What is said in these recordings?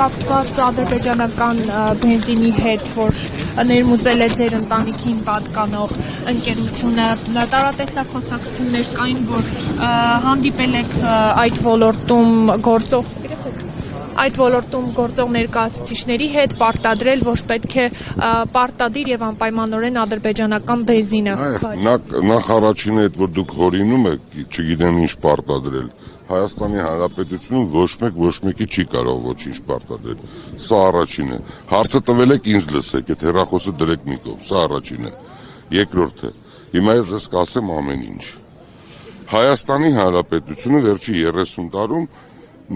կապված ադրբեջանական բենզինի հետ, որ ներմուծել է ձեր ընտանիքին պատկանող ընկերությունը, տարատեսակ խոսակցություններ կային, որ հանդիպել եք այդ ոլորտում գործող ներկայացուցիչների հետ, պարտադրել, որ պետք է պարտադիր եւ անպայմանորեն ադրբեջանական բենզինը։ Նախ առաջինը այդ, որ դուք հորինում եք, չգիտեմ ինչ պարտադրել, Հայաստանի Հանրապետությունում ոչ մեկի չի կարող ոչինչ պարտադրել, սա առաջինը, հարցը տվել եք ինձ լսեք, այդ հեռախոսը դրեք մի կողմ, սա առաջինը, երկրորդը, հիմա ես ձեզ կասեմ ամեն ինչ, Հայաստանի Հանրապետությունը վերջի 30 տարում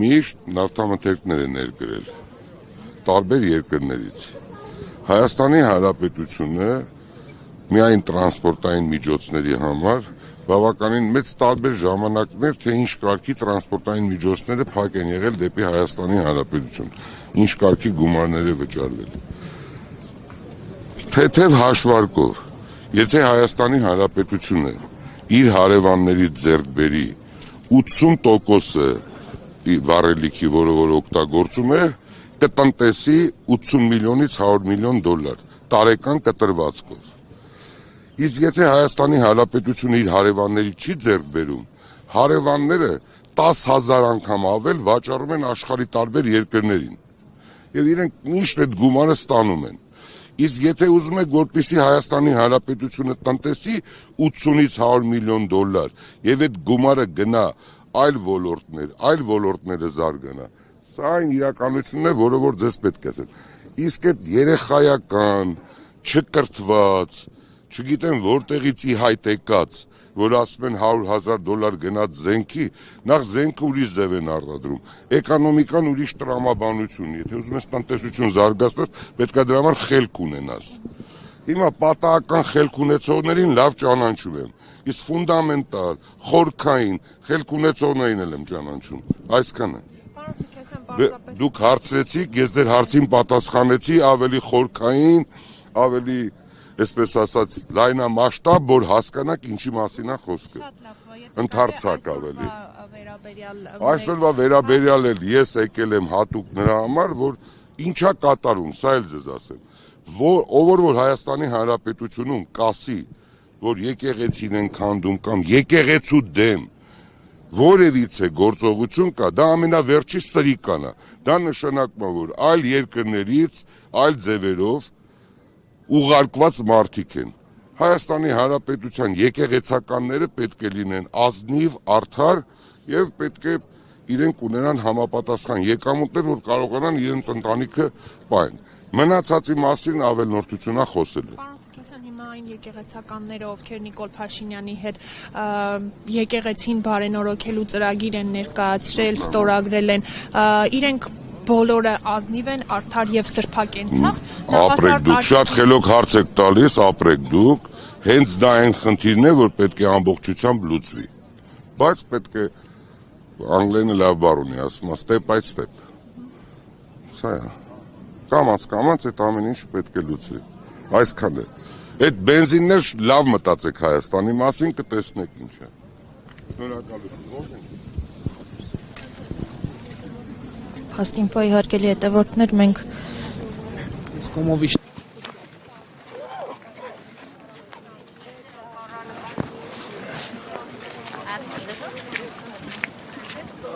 միշտ նավթամթերքներ է ներկրել, տարբեր երկրներից, Հայաստանի Հանրապետությունը միայն տրանսպորտային միջոցների համար բավականին մեծ տարբեր ժամանակներ, թե ինչ կարգի տրանսպորտային միջոցները փակ են եղել դեպի Հայաստանի Հանրապետություն, ինչ կարգի գումարներ է վճարվել։ Թեթև հաշվարկով, եթե Հայաստանի Հանրապետությունը իր հարևաններից ձեռք բերի 80%-ը վառելիքի, որը որ օգտագործում է, կտնտեսի 80 միլիոնից 100 միլիոն դոլար տարեկան կտրվածքով։ Իսկ եթե Հայաստանի Հանրապետությունը իր հարևանների չի ձեռք բերում, հարևանները 10,000 անգամ ավել վաճառում են աշխարհի տարբեր երկրներին։ Եվ իրենք միշտ այդ գումարը ստանում են։ Իսկ եթե ուզում եք, որպեսզի Հայաստանի Հանրապետությունը տնտեսի 80-ից 100 միլիոն դոլար եւ այդ գումարը գնա այլ ոլորտները զարգանա, սա այն իրականությունն է, որը որ ձեզ պետք է ասել։ Իսկ այդ երեխայական, չկրթված, չգիտեմ որտեղից ի հայտ եկած, որ ասում են $100,000 գնաց զենքի, նախ զենքը ուրիշ ձև են արտադրում, էկոնոմիկան ուրիշ տրամաբանություն, եթե ուզում ես տնտեսություն զարգացնել, պետք է դրա համար խելք ունենաս։ Հիմա պատահական խելք ունեցողներին լավ ճանաչում եմ, իսկ ֆունդամենտալ, խորքային խելք ունեցողներին էլ եմ ճանաչում, այսքանը։ Դուք հարցրեցիք, ես ձեր հարցին պատասխանեցի ավելի խորքային, ավելի այսպես ասած, լայնամասշտաբ, որ հասկանաք ինչի մասին է խոսքը, ընդհարցակ ավելի։ Այսօրվա վերաբերյալ էլ ես եկել եմ հատուկ նրա համար, որ ինչա կատարում, սա էլ ձեզ ասեմ, ով որ Հայաստանի Հանրապետությունում կասի, որ եկեղեցին են քանդում կամ եկեղեցու դեմ որևիցե գործողություն կա, դա ամենավերջի սրիկան է, դա նշանակում է, որ այլ երկրներից, այլ ձևերով ուղարկված մարդիկ են։ Հայաստանի Հանրապետության եկեղեցականները պետք է լինեն ազնիվ, արդար եւ պետք է իրենք ունենան համապատասխան եկամուտներ, որ կարողանան իրենց ընտանիքը պահեն։ Մնացածի մասին ավելնորդություն է խոսելու։ Հիմա այն եկեղեցականները, ովքեր Նիկոլ Փաշինյանի հետ եկեղեցին բարենորոգելու ծրագիր են ներկայացրել, ստորագրել են, իրենք բոլորը ազնիվ են, արդար եւ սրբակենցաղ։ Ապրեք դուք, շատ խելոք հարց եք տալիս, ապրեք դուք, հենց դա այն խնդիրն է, որ պետք է ամբողջությամբ լուծվի։ Բայց պետք է անգլերենը լավ բառ ունի, ասում է step by step։ Սա է։ Կամաց այդ ամեն ինչ պետք է լուծվի։ Այսքան է։ Այդ բենզիններ լավ մտածեք Հայաստանի մասին, կտեսնեք ինչ է։ Շնորհակալություն։ Հաստինֆոյի հարգելի հետևորդներ, մենք